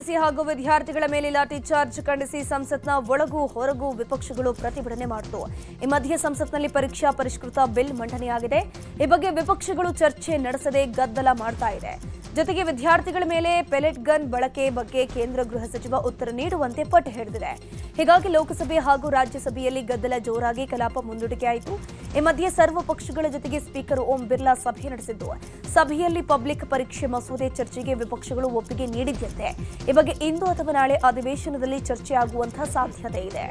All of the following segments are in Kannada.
ಎಸ್ಎಸ್ಎಲ್ಸಿ ಹಾಗೂ ವಿದ್ಯಾರ್ಥಿಗಳ ಮೇಲೆ ಲಾಠಿ ಚಾರ್ಜ್ ಖಂಡಿಸಿ ಸಂಸತ್ನ ಒಳಗೂ ಹೊರಗೂ ವಿಪಕ್ಷಗಳು ಪ್ರತಿಭಟನೆ ಮಾಡಿತು. ಈ ಮಧ್ಯೆ ಸಂಸತ್ನಲ್ಲಿ ಪರೀಕ್ಷಾ ಪರಿಷ್ಕೃತ ಬಿಲ್ ಮಂಡನೆಯಾಗಿದೆ. ಈ ಬಗ್ಗೆ ವಿಪಕ್ಷಗಳು ಚರ್ಚೆ ನಡೆಸದೆ ಗದ್ದಲ ಮಾಡ್ತಾ ಇದೆ. ಜೊತೆಗೆ ವಿದ್ಯಾರ್ಥಿಗಳ ಮೇಲೆ ಪೆಲೆಟ್ ಗನ್ ಬಳಕೆ ಬಗ್ಗೆ ಕೇಂದ್ರ ಗೃಹ ಸಚಿವ ಉತ್ತರ ನೀಡುವಂತೆ ಪಟ್ಟು ಹಿಡಿದಿದೆ. ಹೀಗಾಗಿ ಲೋಕಸಭೆ ಹಾಗೂ ರಾಜ್ಯಸಭೆಯಲ್ಲಿ ಗದ್ದಲ ಜೋರಾಗಿ ಕಲಾಪ ಮುಂದೂಡಿಕೆಯಾಯಿತು. ಈ ಮಧ್ಯೆ ಸರ್ವ ಪಕ್ಷಗಳ ಜೊತೆಗೆ ಸ್ಪೀಕರ್ ಓಂ ಬಿರ್ಲಾ ಸಭೆ ನಡೆಸಿದ್ದು, ಸಭೆಯಲ್ಲಿ ಪಬ್ಲಿಕ್ ಪರೀಕ್ಷೆ ಮಸೂದೆ ಚರ್ಚೆಗೆ ವಿಪಕ್ಷಗಳು ಒಪ್ಪಿಗೆ ನೀಡಿದ್ದಂತೆ ಈ ಬಗ್ಗೆ ಇಂದು ಅಥವಾ ನಾಳೆ ಅಧಿವೇಶನದಲ್ಲಿ ಚರ್ಚೆಯಾಗುವಂತಹ ಸಾಧ್ಯತೆ ಇದೆ.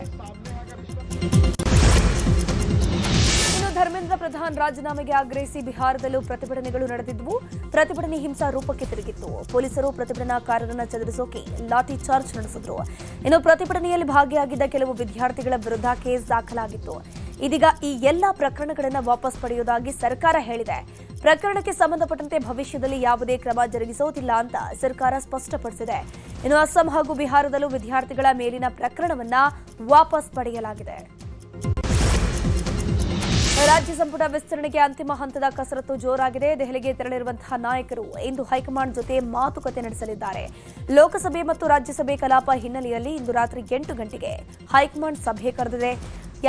ಧರ್ಮೇಂದ್ರ ಪ್ರಧಾನ್ ರಾಜೀನಾಮೆಗೆ ಆಗ್ರಹಿಸಿ ಬಿಹಾರದಲ್ಲೂ ಪ್ರತಿಭಟನೆಗಳು ನಡೆದಿದ್ದವು. ಪ್ರತಿಭಟನೆ ಹಿಂಸಾ ರೂಪಕ್ಕೆ ತಿರುಗಿತ್ತು. ಪೊಲೀಸರು ಪ್ರತಿಭಟನಾಕಾರರನ್ನು ಚದುರಿಸೋಕೆ ಲಾಠಿ ಚಾರ್ಜ್ ನಡೆಸಿದ್ರು. ಇನ್ನು ಪ್ರತಿಭಟನೆಯಲ್ಲಿ ಭಾಗಿಯಾಗಿದ್ದ ಕೆಲವು ವಿದ್ಯಾರ್ಥಿಗಳ ವಿರುದ್ಧ ಕೇಸ್ ದಾಖಲಾಗಿತ್ತು. ಇದೀಗ ಈ ಎಲ್ಲಾ ಪ್ರಕರಣಗಳನ್ನು ವಾಪಸ್ ಪಡೆಯುವುದಾಗಿ ಸರ್ಕಾರ ಹೇಳಿದೆ. ಪ್ರಕರಣಕ್ಕೆ ಸಂಬಂಧಪಟ್ಟಂತೆ ಭವಿಷ್ಯದಲ್ಲಿ ಯಾವುದೇ ಕ್ರಮ ಜರುಗಿಸುವುದಿಲ್ಲ ಅಂತ ಸರ್ಕಾರ ಸ್ಪಷ್ಟಪಡಿಸಿದೆ. ಇನ್ನು ಅಸ್ಸಾಂ ಹಾಗೂ ಬಿಹಾರದಲ್ಲೂ ವಿದ್ಯಾರ್ಥಿಗಳ ಮೇಲಿನ ಪ್ರಕರಣವನ್ನ ವಾಪಸ್ ಪಡೆಯಲಾಗಿದೆ. ರಾಜ್ಯ ಸಂಪುಟ ವಿಸ್ತರಣೆಗೆ ಅಂತಿಮ ಹಂತದ ಕಸರತ್ತು ಜೋರಾಗಿದೆ. ದೆಹಲಿಗೆ ತೆರಳಿರುವಂತಹ ನಾಯಕರು ಇಂದು ಹೈಕಮಾಂಡ್ ಜೊತೆ ಮಾತುಕತೆ ನಡೆಸಲಿದ್ದಾರೆ. ಲೋಕಸಭೆ ಮತ್ತು ರಾಜ್ಯಸಭೆ ಕಲಾಪ ಹಿನ್ನೆಲೆಯಲ್ಲಿ ಇಂದು ರಾತ್ರಿ 8 ಗಂಟೆಗೆ ಹೈಕಮಾಂಡ್ ಸಭೆ ಕರೆದಿದೆ.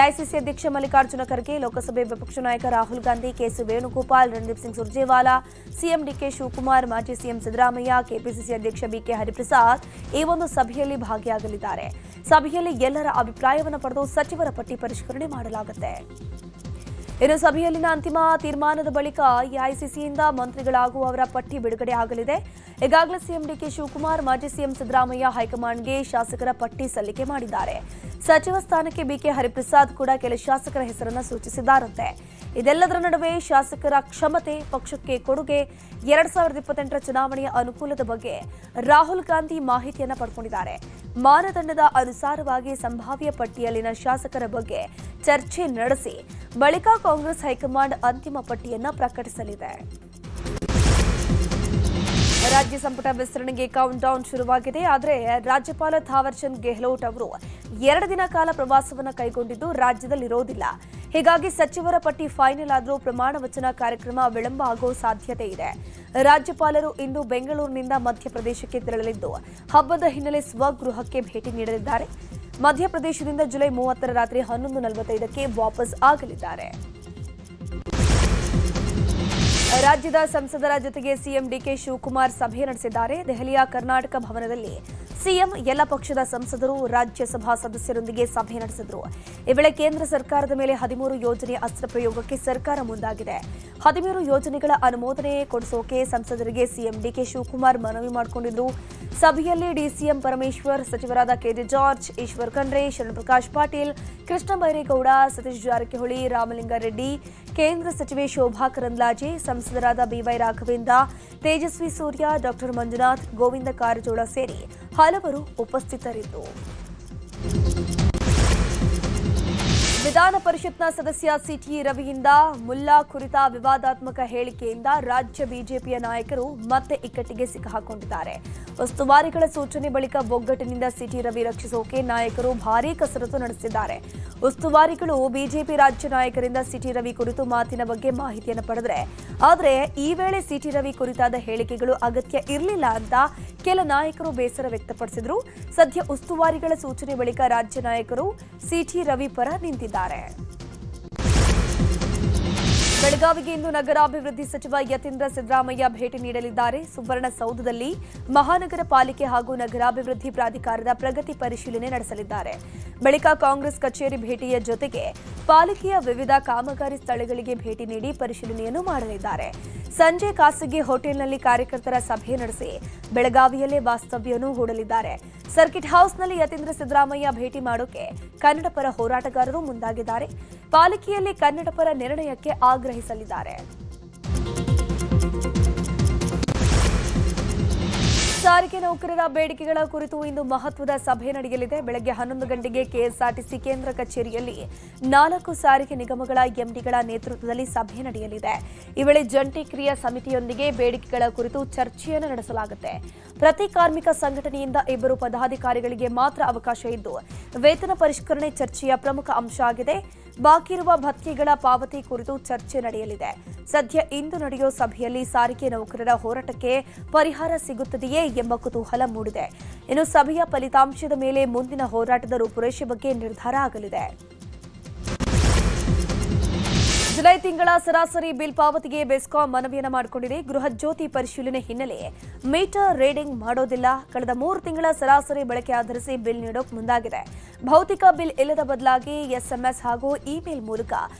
ಎಐಸಿಸಿ ಅಧ್ಯಕ್ಷ ಮಲ್ಲಿಕಾರ್ಜುನ ಖರ್ಗೆ, ಲೋಕಸಭೆ ವಿಪಕ್ಷ ನಾಯಕ Rahul Gandhi, KC Venugopal, Randeep Singh Surjewala, CM DK Shivakumar, ಮಾಜಿ ಸಿಎಂ ಸಿದ್ದರಾಮಯ್ಯ, ಕೆಪಿಸಿಸಿ ಅಧ್ಯಕ್ಷ ಬಿಕೆ ಹರಿಪ್ರಸಾದ್ ಈ ಒಂದು ಸಭೆಯಲ್ಲಿ ಭಾಗಿಯಾಗಲಿದ್ದಾರೆ. ಸಭೆಯಲ್ಲಿ ಎಲ್ಲರ ಅಭಿಪ್ರಾಯವನ್ನು ಪಡೆದು ಸಚಿವರ ಪಟ್ಟಿ ಪರಿಷ್ಕರಣೆ ಮಾಡಲಾಗುತ್ತೆ. ಇನ್ನು ಸಭೆಯಲ್ಲಿನ ಅಂತಿಮ ತೀರ್ಮಾನದ ಬಳಿಕ ಎಐಸಿಸಿಯಿಂದ ಮಂತ್ರಿಗಳಾಗುವವರ ಪಟ್ಟಿ ಬಿಡುಗಡೆ ಆಗಲಿದೆ. ಈಗಾಗಲೇ ಸಿಎಂ ಡಿಕೆ ಶಿವಕುಮಾರ್, ಮಾಜಿ ಸಿಎಂ ಸಿದ್ದರಾಮಯ್ಯ ಹೈಕಮಾಂಡ್ಗೆ ಶಾಸಕರ ಪಟ್ಟಿ ಸಲ್ಲಿಕೆ ಮಾಡಿದ್ದಾರೆ. ಸಚಿವ ಸ್ಥಾನಕ್ಕೆ ಬಿಕೆ ಹರಿಪ್ರಸಾದ್ ಕೂಡ ಕೆಲ ಶಾಸಕರ ಹೆಸರನ್ನು ಸೂಚಿಸಿದ್ದಾರಂತೆ. ಇದೆಲ್ಲದರ ನಡುವೆ ಶಾಸಕರ ಕ್ಷಮತೆ, ಪಕ್ಷಕ್ಕೆ ಕೊಡುಗೆ, 2028ರ ಚುನಾವಣೆಯ ಅನುಕೂಲದ ಬಗ್ಗೆ ರಾಹುಲ್ ಗಾಂಧಿ ಮಾಹಿತಿಯನ್ನು ಪಡೆದುಕೊಂಡಿದ್ದಾರೆ. ಮಾನದಂಡದ ಅನುಸಾರವಾಗಿ ಸಂಭಾವ್ಯ ಪಟ್ಟಿಯಲ್ಲಿನ ಶಾಸಕರ ಬಗ್ಗೆ ಚರ್ಚೆ ನಡೆಸಿ ಬಳಿಕ ಕಾಂಗ್ರೆಸ್ ಹೈಕಮಾಂಡ್ ಅಂತಿಮ ಪಟ್ಟಿಯನ್ನು ಪ್ರಕಟಿಸಲಿದೆ. ರಾಜ್ಯ ಸಂಪುಟ ವಿಸ್ತರಣೆಗೆ ಕೌಂಟ್ ಡೌನ್ ಶುರುವಾಗಿದೆ. ಆದರೆ ರಾಜ್ಯಪಾಲ ಥಾವರ್ ಚಂದ್ ಗೆಹ್ಲೋಟ್ ಅವರು 2 ದಿನ ಕಾಲ ಪ್ರವಾಸವನ್ನು ಕೈಗೊಂಡಿದ್ದು ರಾಜ್ಯದಲ್ಲಿರೋದಿಲ್ಲ. ಹೀಗಾಗಿ ಸಚಿವರ ಪಟ್ಟಿ ಫೈನಲ್ ಆದರೂ ಪ್ರಮಾಣ ವಚನ ಕಾರ್ಯಕ್ರಮ ವಿಳಂಬ ಆಗೋ ಸಾಧ್ಯತೆ ಇದೆ. ರಾಜ್ಯಪಾಲರು ಇಂದು ಬೆಂಗಳೂರಿನಿಂದ ಮಧ್ಯಪ್ರದೇಶಕ್ಕೆ ತೆರಳಲಿದ್ದು, ಹಬ್ಬದ ಹಿನ್ನೆಲೆ ಸ್ವಗೃಹಕ್ಕೆ ಭೇಟಿ ನೀಡಲಿದ್ದಾರೆ. ಮಧ್ಯಪ್ರದೇಶದಿಂದ ಜುಲೈ 30ರ ರಾತ್ರಿ 11:45ಕ್ಕೆ ವಾಪಸ್ ಆಗಲಿದ್ದಾರೆ. ರಾಜ್ಯದ ಸಂಸದರ ಜೊತೆಗೆ ಸಿಎಂ ಡಿಕೆ ಶಿವಕುಮಾರ್ ಸಭೆ ನಡೆಸಿದ್ದಾರೆ. ದೆಹಲಿಯ ಕರ್ನಾಟಕ ಭವನದಲ್ಲಿ ಸಿಎಂ ಎಲ್ಲ ಪಕ್ಷದ ಸಂಸದರು, ರಾಜ್ಯಸಭಾ ಸದಸ್ಯರೊಂದಿಗೆ ಸಭೆ ನಡೆಸಿದರು. ಈ ವೇಳೆ ಕೇಂದ್ರ ಸರ್ಕಾರದ ಮೇಲೆ 13 ಯೋಜನೆ ಅಸ್ತ್ರ ಪ್ರಯೋಗಕ್ಕೆ ಸರ್ಕಾರ ಮುಂದಾಗಿದೆ. 13 ಯೋಜನೆಗಳ ಅನುಮೋದನೆ ಕೊಡಿಸೋಕೆ ಸಂಸದರಿಗೆ ಸಿಎಂ ಡಿಕೆ ಶಿವಕುಮಾರ್ ಮನವಿ ಮಾಡಿಕೊಂಡಿದ್ರು. ಸಭೆಯಲ್ಲಿ ಡಿಸಿಎಂ ಪರಮೇಶ್ವರ್, ಸಚಿವರಾದ ಕೆಜೆ ಜಾರ್ಜ್, ಈಶ್ವರ್ ಖಂಡ್ರೆ, ಶರಣಪ್ರಕಾಶ್ ಪಾಟೀಲ್, ಕೃಷ್ಣ ಬೈರೇಗೌಡ, ಸತೀಶ್ ಜಾರಕಿಹೊಳಿ, ರಾಮಲಿಂಗಾರೆಡ್ಡಿ, ಕೇಂದ್ರ ಸಚಿವೆ ಶೋಭಾ ಕರಂದ್ಲಾಜೆ, ಸಂಸದರಾದ ಬಿವೈ ರಾಘವೇಂದ್ರ, ತೇಜಸ್ವಿ ಸೂರ್ಯ, ಡಾ ಮಂಜುನಾಥ್, ಗೋವಿಂದ ಕಾರಜೋಳ ಸೇರಿ ಹಲವರು ಉಪಸ್ಥಿತರಿದ್ದರು. ವಿಧಾನ ಪರಿಷತ್ನ ಸದಸ್ಯ ಸಿಟಿ ರವಿಯಿಂದ ಮುಲ್ಲಾ ಕುರಿತ ವಿವಾದಾತ್ಮಕ ಹೇಳಿಕೆಯಿಂದ ರಾಜ್ಯ ಬಿಜೆಪಿಯ ನಾಯಕರು ಮತ್ತೆ ಇಕ್ಕಟ್ಟಿಗೆ ಸಿಕ್ಕಿಹಾಕೊಂಡಿದ್ದಾರೆ. ಉಸ್ತುವಾರಿಗಳ ಸೂಚನೆ ಬಳಿಕ ಒಗ್ಗಟ್ಟಿನಿಂದ ಸಿಟಿ ರವಿ ರಕ್ಷಿಸೋಕೆ ನಾಯಕರು ಭಾರೀ ಕಸರತ್ತು ನಡೆಸಿದ್ದಾರೆ. ಉಸ್ತುವಾರಿಗಳು ಬಿಜೆಪಿ ರಾಜ್ಯ ನಾಯಕರಿಂದ ಸಿಟಿ ರವಿ ಕುರಿತು ಮಾತಿನ ಬಗ್ಗೆ ಮಾಹಿತಿಯನ್ನು ಪಡೆದರೆ, ಆದರೆ ಈ ವೇಳೆ ಸಿಟಿ ರವಿ ಕುರಿತಾದ ಹೇಳಿಕೆಗಳು ಅಗತ್ಯ ಇರಲಿಲ್ಲ ಅಂತ ಕೆಲ ನಾಯಕರು ಬೇಸರ ವ್ಯಕ್ತಪಡಿಸಿದರು. ಸದ್ಯ ಉಸ್ತುವಾರಿಗಳ ಸೂಚನೆ ಬಳಿಕ ರಾಜ್ಯ ನಾಯಕರು ಸಿಟಿ ರವಿ ಪರ ನಿಂತಿದ್ದಾರೆ. ಬೆಳಗಾವಿಗೆ ಇಂದು ನಗರಾಭಿವೃದ್ಧಿ ಸಚಿವ ಯತೀಂದ್ರ ಸಿದ್ದರಾಮಯ್ಯ ಭೇಟಿ ನೀಡಲಿದ್ದಾರೆ. ಸುವರ್ಣಸೌಧದಲ್ಲಿ ಮಹಾನಗರ ಪಾಲಿಕೆ ಹಾಗೂ ನಗರಾಭಿವೃದ್ಧಿ ಪ್ರಾಧಿಕಾರದ ಪ್ರಗತಿ ಪರಿಶೀಲನೆ ನಡೆಸಲಿದ್ದಾರೆ. ಬಳಿಕ ಕಾಂಗ್ರೆಸ್ ಕಚೇರಿ ಭೇಟಿಯ ಜೊತೆಗೆ ಪಾಲಿಕೆಯ ವಿವಿಧ ಕಾಮಗಾರಿ ಸ್ಥಳಗಳಿಗೆ ಭೇಟಿ ನೀಡಿ ಪರಿಶೀಲನೆಯನ್ನು ಮಾಡಲಿದ್ದಾರೆ. ಸಂಜೆ ಖಾಸಗಿ ಹೋಟೆಲ್ನಲ್ಲಿ ಕಾರ್ಯಕರ್ತರ ಸಭೆ ನಡೆಸಿ ಬೆಳಗಾವಿಯಲ್ಲೇ ವಾಸ್ತವ್ಯವನ್ನು ಹೂಡಲಿದ್ದಾರೆ. ಸರ್ಕಿಟ್ ಹೌಸ್ನಲ್ಲಿ ಯತೀಂದ್ರ ಸಿದ್ದರಾಮಯ್ಯ ಭೇಟಿ ಮಾಡೋಕೆ ಕನ್ನಡ ಪರ ಹೋರಾಟಗಾರರು ಮುಂದಾಗಿದ್ದಾರೆ. ಪಾಲಿಕೆಯಲ್ಲಿ ಕನ್ನಡ ಪರ ನಿರ್ಣಯಕ್ಕೆ ಆಗ್ರಹಿಸಲಿದ್ದಾರೆ. ಸಾರಿಗೆ ನೌಕರರ ಬೇಡಿಕೆಗಳ ಕುರಿತು ಇಂದು ಮಹತ್ವದ ಸಭೆ ನಡೆಯಲಿದೆ. ಬೆಳಗ್ಗೆ 11 ಗಂಟೆಗೆ ಕೆಎಸ್ಆರ್ಟಿಸಿ ಕೇಂದ್ರ ಕಚೇರಿಯಲ್ಲಿ 4 ಸಾರಿಗೆ ನಿಗಮಗಳ ಎಂಡಿಗಳ ನೇತೃತ್ವದಲ್ಲಿ ಸಭೆ ನಡೆಯಲಿದೆ. ಈ ವೇಳೆ ಜಂಟಿ ಕ್ರಿಯಾ ಸಮಿತಿಯೊಂದಿಗೆ ಬೇಡಿಕೆಗಳ ಕುರಿತು ಚರ್ಚೆಯನ್ನು ನಡೆಸಲಾಗುತ್ತೆ. ಪ್ರತಿ ಕಾರ್ಮಿಕ ಸಂಘಟನೆಯಿಂದ 2 ಪದಾಧಿಕಾರಿಗಳಿಗೆ ಮಾತ್ರ ಅವಕಾಶ ಇದ್ದು, ವೇತನ ಪರಿಷ್ಕರಣೆ ಚರ್ಚೆಯ ಪ್ರಮುಖ ಅಂಶ ಆಗಿದೆ. ಬಾಕಿ ಇರುವ ಭತ್ಯೆಗಳ ಪಾವತಿ ಕುರಿತು ಚರ್ಚೆ ನಡೆಯಲಿದೆ. ಸದ್ಯ ಇಂದು ನಡೆಯುವ ಸಭೆಯಲ್ಲಿ ಸಾರಿಗೆ ನೌಕರರ ಹೋರಾಟಕ್ಕೆ ಪರಿಹಾರ ಸಿಗುತ್ತದೆಯೇ ಎಂಬ ಕುತೂಹಲ ಮೂಡಿದೆ. ಇನ್ನು ಸಭೆಯ ಫಲಿತಾಂಶದ ಮೇಲೆ ಮುಂದಿನ ಹೋರಾಟದ ರೂಪುರೇಷೆ ಬಗ್ಗೆ ನಿರ್ಧಾರ ಆಗಲಿದೆ. ಜುಲೈ ತಿಂಗಳ ಸರಾಸರಿ ಬಿಲ್ ಪಾವತಿಗೆ ಬೆಸ್ಕಾಂ ಮನವಿಯನ್ನು ಮಾಡಿಕೊಂಡಿದೆ. ಗೃಹಜ್ಯೋತಿ ಪರಿಶೀಲನೆ ಹಿನ್ನೆಲೆ ಮೀಟರ್ ರೀಡಿಂಗ್ ಮಾಡೋದಿಲ್ಲ. ಕಳೆದ 3 ತಿಂಗಳ ಸರಾಸರಿ ಬಳಕೆ ಆಧರಿಸಿ ಬಿಲ್ ನೀಡೋಕೆ ಮುಂದಾಗಿದೆ. ಭೌತಿಕ ಬಿಲ್ ಇಲ್ಲದ ಬದಲಾಗಿ ಎಸ್ಎಂಎಸ್ ಹಾಗೂ ಇಮೇಲ್ ಮೂಲಕ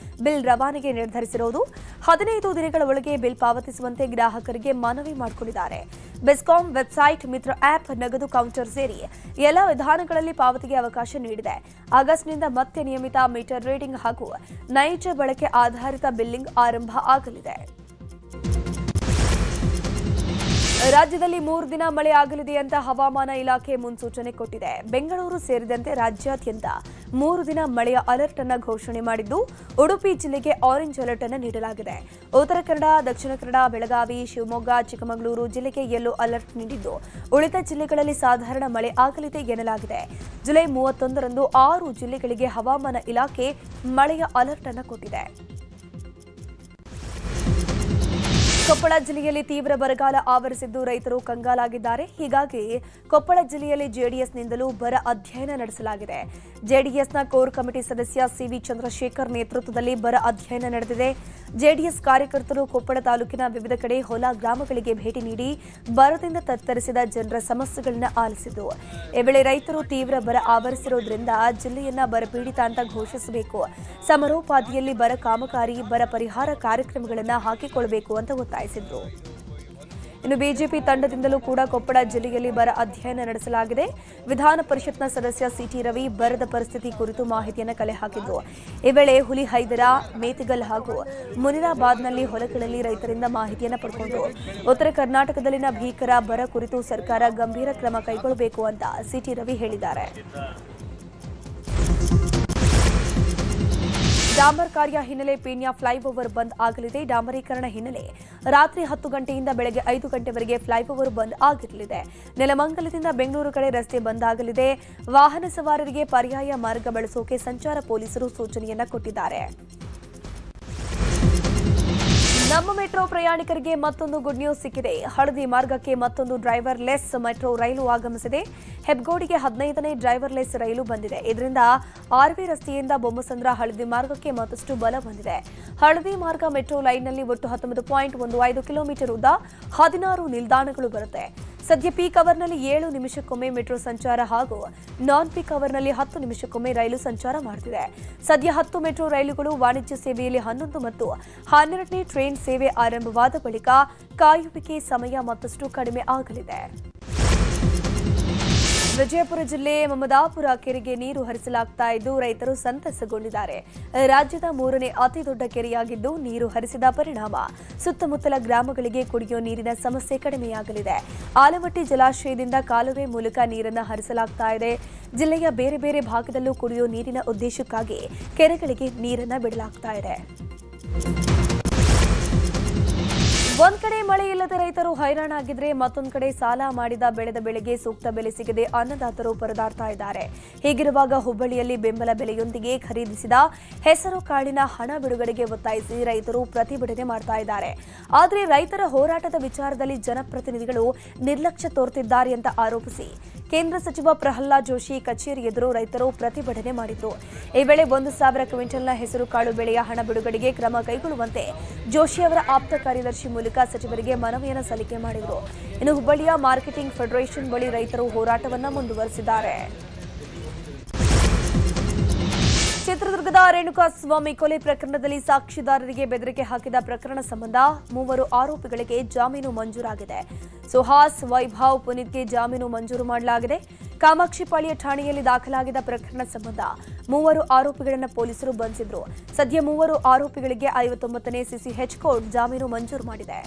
ಬಿಲ್ ರವಾನೆಗೆ ನಿರ್ಧರಿಸಿರುವುದು. 15 ದಿನಗಳ ಒಳಗೆ ಬಿಲ್ ಪಾವತಿಸುವಂತೆ ಗ್ರಾಹಕರಿಗೆ ಮನವಿ ಮಾಡಿಕೊಂಡಿದ್ದಾರೆ. ಬೆಸ್ಕಾಂ ವೆಬ್ಸೈಟ್, ಮಿತ್ರ ಆಪ್, ನಗದು ಕೌಂಟರ್ ಸೇರಿ ಎಲ್ಲ ವಿಧಾನಗಳಲ್ಲಿ ಪಾವತಿಗೆ ಅವಕಾಶ ನೀಡಿದೆ. ಆಗಸ್ಟ್ನಿಂದ ಮತ್ತೆ ನಿಯಮಿತ ಮೀಟರ್ ರೀಡಿಂಗ್ ಹಾಗೂ ನೈಜ ಬಳಕೆ ಆಧಾರಿತ ಬಿಲ್ಲಿಂಗ್ ಆರಂಭ ಆಗಲಿದೆ. ರಾಜ್ಯದಲ್ಲಿ 3 ದಿನ ಮಳೆ ಆಗಲಿದೆ ಅಂತ ಹವಾಮಾನ ಇಲಾಖೆ ಮುನ್ಸೂಚನೆ ಕೊಟ್ಟಿದೆ. ಬೆಂಗಳೂರು ಸೇರಿದಂತೆ ರಾಜ್ಯಾದ್ಯಂತ 3 ದಿನ ಮಳೆಯ ಅಲರ್ಟ್ ಅನ್ನು ಘೋಷಣೆ ಮಾಡಿದ್ದು, ಉಡುಪಿ ಜಿಲ್ಲೆಗೆ ಆರೆಂಜ್ ಅಲರ್ಟ್ ಅನ್ನು ನೀಡಲಾಗಿದೆ. ಉತ್ತರ ಕನ್ನಡ, ದಕ್ಷಿಣ ಕನ್ನಡ, ಬೆಳಗಾವಿ, ಶಿವಮೊಗ್ಗ, ಚಿಕ್ಕಮಗಳೂರು ಜಿಲ್ಲೆಗೆ ಯೆಲ್ಲೋ ಅಲರ್ಟ್ ನೀಡಿದ್ದು, ಉಳಿದ ಜಿಲ್ಲೆಗಳಲ್ಲಿ ಸಾಧಾರಣ ಮಳೆ ಆಗಲಿದೆ ಎನ್ನಲಾಗಿದೆ. ಜುಲೈ 31ರಂದು 6 ಜಿಲ್ಲೆಗಳಿಗೆ ಹವಾಮಾನ ಇಲಾಖೆ ಮಳೆಯ ಅಲರ್ಟ್ ಅನ್ನು ಕೊಟ್ಟಿದೆ. ಕೊಪ್ಪಳ ಜಿಲ್ಲೆಯಲ್ಲಿ ತೀವ್ರ ಬರಗಾಲ ಆವರಿಸಿದ್ದು ರೈತರು ಕಂಗಾಲಾಗಿದ್ದಾರೆ. ಹೀಗಾಗಿ ಕೊಪ್ಪಳ ಜಿಲ್ಲೆಯಲ್ಲಿ ಜೆಡಿಎಸ್ನಿಂದಲೂ ಬರ ಅಧ್ಯಯನ ನಡೆಸಲಾಗಿದೆ. ಜೆಡಿಎಸ್ನ ಕೋರ್ ಕಮಿಟಿ ಸದಸ್ಯ ಸಿವಿ ಚಂದ್ರಶೇಖರ್ ನೇತೃತ್ವದಲ್ಲಿ ಬರ ಅಧ್ಯಯನ ನಡೆದಿದೆ. ಜೆಡಿಎಸ್ ಕಾರ್ಯಕರ್ತರು ಕೊಪ್ಪಳ ತಾಲೂಕಿನ ವಿವಿಧ ಕಡೆ ಹೊಲ ಗ್ರಾಮಗಳಿಗೆ ಭೇಟಿ ನೀಡಿ ಬರದಿಂದ ತತ್ತರಿಸಿದ ಜನರ ಸಮಸ್ಯೆಗಳನ್ನು ಆಲಿಸಿದ್ದು, ಈ ವೇಳೆ ರೈತರು ತೀವ್ರ ಬರ ಆವರಿಸಿರುವುದರಿಂದ ಜಿಲ್ಲೆಯನ್ನ ಬರಪೀಡಿತ ಅಂತ ಘೋಷಿಸಬೇಕು, ಸಮರೋಪಾದಿಯಲ್ಲಿ ಬರ ಕಾಮಗಾರಿ, ಬರ ಪರಿಹಾರ ಕಾರ್ಯಕ್ರಮಗಳನ್ನು ಹಾಕಿಕೊಳ್ಳಬೇಕು ಅಂತ ಒತ್ತಾಯಿಸಿದರು. ಇನ್ನು ಬಿಜೆಪಿ ತಂಡದಿಂದಲೂ ಕೂಡ ಕೊಪ್ಪಳ ಜಿಲ್ಲೆಯಲ್ಲಿ ಬರ ಅಧ್ಯಯನ ನಡೆಸಲಾಗಿದೆ. ವಿಧಾನ ಪರಿಷತ್ನ ಸದಸ್ಯ ಸಿಟಿ ರವಿ ಬರದ ಪರಿಸ್ಥಿತಿ ಕುರಿತು ಮಾಹಿತಿಯನ್ನು ಕಲೆ ಹಾಕಿದ್ದು, ಈ ವೇಳೆ ಹುಲಿಹೈದರ, ಮೇತಿಗಲ್ ಹಾಗೂ ಮುನಿರಾಬಾದ್ನಲ್ಲಿ ಹೊಲಗಳಲ್ಲಿ ರೈತರಿಂದ ಮಾಹಿತಿಯನ್ನು ಪಡೆದುಕೊಂಡು ಉತ್ತರ ಕರ್ನಾಟಕದಲ್ಲಿನ ಭೀಕರ ಬರ ಕುರಿತು ಸರ್ಕಾರ ಗಂಭೀರ ಕ್ರಮ ಕೈಗೊಳ್ಳಬೇಕು ಅಂತ ಸಿಟಿ ರವಿ ಹೇಳಿದ್ದಾರೆ. ಡಾಂಬರ್ ಕಾರ್ಯ ಹಿನ್ನೆಲೆ ಪೀಣ್ಯ ಫ್ಲೈಓವರ್ ಬಂದ್ ಆಗಲಿದೆ. ಡಾಂಬರೀಕರಣ ಹಿನ್ನೆಲೆ ರಾತ್ರಿ 10 ಗಂಟೆಯಿಂದ ಬೆಳಗ್ಗೆ 5 ಗಂಟೆವರೆಗೆ ಫ್ಲೈಓವರ್ ಬಂದ್ ಆಗಿರಲಿದೆ. ನೆಲಮಂಗಲದಿಂದ ಬೆಂಗಳೂರು ಕಡೆ ರಸ್ತೆ ಬಂದ್ ಆಗಲಿದೆ. ವಾಹನ ಸವಾರರಿಗೆ ಪರ್ಯಾಯ ಮಾರ್ಗ ಬಳಸೋಕೆ ಸಂಚಾರ ಪೊಲೀಸರು ಸೂಚನೆಯನ್ನ ಕೊಟ್ಟಿದ್ದಾರೆ. ನಮ್ಮ ಮೆಟ್ರೋ ಪ್ರಯಾಣಿಕರಿಗೆ ಮತ್ತೊಂದು ಗುಡ್ ನ್ಯೂಸ್ ಸಿಕ್ಕಿದೆ. ಹಳದಿ ಮಾರ್ಗಕ್ಕೆ ಮತ್ತೊಂದು ಡ್ರೈವರ್ ಲೆಸ್ ಮೆಟ್ರೋ ರೈಲು ಆಗಮಿಸಿದೆ. ಹೆಬ್ಗೋಡಿಗೆ 15ನೇ ಡ್ರೈವರ್ ಲೆಸ್ ರೈಲು ಬಂದಿದೆ. ಇದರಿಂದ ಆರ್ವಿ ರಸ್ತೆಯಿಂದ ಬೊಮ್ಮಸಂದ್ರ ಹಳದಿ ಮಾರ್ಗಕ್ಕೆ ಮತ್ತಷ್ಟು ಬಲ ಬಂದಿದೆ. ಹಳದಿ ಮಾರ್ಗ ಮೆಟ್ರೋ ಲೈನ್ನಲ್ಲಿ ಒಟ್ಟು 19.15 ಕಿಲೋಮೀಟರ್ ಉದ್ದ, 16 ನಿಲ್ದಾಣಗಳು ಬರುತ್ತೆ. ಸದ್ಯ ಪೀಕ್ ಅವರ್ನಲ್ಲಿ 7 ನಿಮಿಷಕ್ಕೊಮ್ಮೆ ಮೆಟ್ರೋ ಸಂಚಾರ ಹಾಗೂ ನಾನ್ ಪೀಕ್ ಅವರ್ನಲ್ಲಿ 10 ನಿಮಿಷಕ್ಕೊಮ್ಮೆ ರೈಲು ಸಂಚಾರ ಮಾಡುತ್ತಿದೆ. ಸದ್ಯ 10 ಮೆಟ್ರೋ ರೈಲುಗಳು ವಾಣಿಜ್ಯ ಸೇವೆಯಲ್ಲಿ 11 ಮತ್ತು 12ನೇ ಟ್ರೈನ್ ಸೇವೆ ಆರಂಭವಾದ ಬಳಿಕ ಕಾಯುವಿಕೆ ಸಮಯ ಮತ್ತಷ್ಟು ಕಡಿಮೆ ಆಗಲಿದೆ. ವಿಜಯಪುರ ಜಿಲ್ಲೆ ಮಮದಾಪುರ ಕೆರೆಗೆ ನೀರು ಹರಿಸಲಾಗ್ತಾ ಇದ್ದು ರೈತರು ಸಂತಸಗೊಂಡಿದ್ದಾರೆ. ರಾಜ್ಯದ 3ನೇ ಅತಿ ದೊಡ್ಡ ಕೆರೆಯಾಗಿದ್ದು ನೀರು ಹರಿಸಿದ ಪರಿಣಾಮ ಸುತ್ತಮುತ್ತಲ ಗ್ರಾಮಗಳಿಗೆ ಕುಡಿಯುವ ನೀರಿನ ಸಮಸ್ಯೆ ಕಡಿಮೆಯಾಗಲಿದೆ. ಆಲಮಟ್ಟಿ ಜಲಾಶಯದಿಂದ ಕಾಲುವೆ ಮೂಲಕ ನೀರನ್ನು ಹರಿಸಲಾಗ್ತಾ ಇದೆ. ಜಿಲ್ಲೆಯ ಬೇರೆ ಬೇರೆ ಭಾಗದಲ್ಲೂ ಕುಡಿಯುವ ನೀರಿನ ಉದ್ದೇಶಕ್ಕಾಗಿ ಕೆರೆಗಳಿಗೆ ನೀರನ್ನು ಬಿಡಲಾಗ್ತಾ ಇದೆ. ಒಂದ್ ಕಡೆ ಮಳೆ ಇಲ್ಲದೆ ರೈತರು ಹೈರಾಣಾಗಿದ್ರೆ ಮತ್ತೊಂದು ಕಡೆ ಸಾಲ ಮಾಡಿದ ಬೆಳೆದ ಬೆಳೆಗೆ ಸೂಕ್ತ ಬೆಲೆ ಸಿಗದೆ ಅನ್ನದಾತರು ಪರದಾಡ್ತಾ ಇದ್ದಾರೆ. ಹೀಗಿರುವಾಗ ಹುಬ್ಬಳ್ಳಿಯಲ್ಲಿ ಬೆಂಬಲ ಬೆಲೆಯೊಂದಿಗೆ ಖರೀದಿಸಿದ ಹೆಸರು ಕಾಳಿನ ಹಣ ಬಿಡುಗಡೆಗೆ ಒತ್ತಾಯಿಸಿ ರೈತರು ಪ್ರತಿಭಟನೆ ಮಾಡ್ತಾ ಇದ್ದಾರೆ. ಆದರೆ ರೈತರ ಹೋರಾಟದ ವಿಚಾರದಲ್ಲಿ ಜನಪ್ರತಿನಿಧಿಗಳು ನಿರ್ಲಕ್ಷ್ಯ ತೋರುತ್ತಿದ್ದಾರೆ ಅಂತ ಆರೋಪಿಸಿ ಕೇಂದ್ರ ಸಚಿವ ಪ್ರಹ್ಲಾದ್ ಜೋಶಿ ಕಚೇರಿ ಎದುರು ರೈತರು ಪ್ರತಿಭಟನೆ ಮಾಡಿದರು. ಈ ವೇಳೆ 1,000 ಕ್ವಿಂಟಲ್ನ ಹೆಸರು ಕಾಳು ಬೆಳೆಯ ಹಣ ಬಿಡುಗಡೆಗೆ ಕ್ರಮ ಕೈಗೊಳ್ಳುವಂತೆ ಜೋಶಿ ಅವರ ಆಪ್ತ ಕಾರ್ಯದರ್ಶಿ ಮೂಲಕ ಸಚಿವರಿಗೆ ಮನವಿಯನ್ನು ಸಲ್ಲಿಕೆ ಮಾಡಿದರು. ಇನ್ನು ಹುಬ್ಬಳ್ಳಿಯ ಮಾರ್ಕೆಟಿಂಗ್ ಫೆಡರೇಷನ್ ಬಳಿ ರೈತರು ಹೋರಾಟವನ್ನು ಮುಂದುವರೆಸಿದ್ದಾರೆ. ಚಿತ್ರದುರ್ಗದ ರೇಣುಕಾಸ್ವಾಮಿ ಕೊಲೆ ಪ್ರಕರಣದಲ್ಲಿ ಸಾಕ್ಷಿದಾರರಿಗೆ ಬೆದರಿಕೆ ಹಾಕಿದ ಪ್ರಕರಣ ಸಂಬಂಧ 3 ಆರೋಪಿಗಳಿಗೆ ಜಾಮೀನು ಮಂಜೂರಾಗಿದೆ. ಸುಹಾಸ್, ವೈಭವ್, ಪುನೀತ್ಗೆ ಜಾಮೀನು ಮಂಜೂರು ಮಾಡಲಾಗಿದೆ. ಕಾಮಾಕ್ಷಿಪಾಳ್ಯ ಠಾಣೆಯಲ್ಲಿ ದಾಖಲಾಗಿದ್ದ ಪ್ರಕರಣ ಸಂಬಂಧ 3 ಆರೋಪಿಗಳನ್ನು ಪೊಲೀಸರು ಬಂಧಿಸಿದ್ರು. ಸದ್ಯ 3 ಆರೋಪಿಗಳಿಗೆ 59ನೇ ಸಿಸಿಎಚ್ ಕೋರ್ಟ್ ಜಾಮೀನು ಮಂಜೂರು ಮಾಡಿದೆ.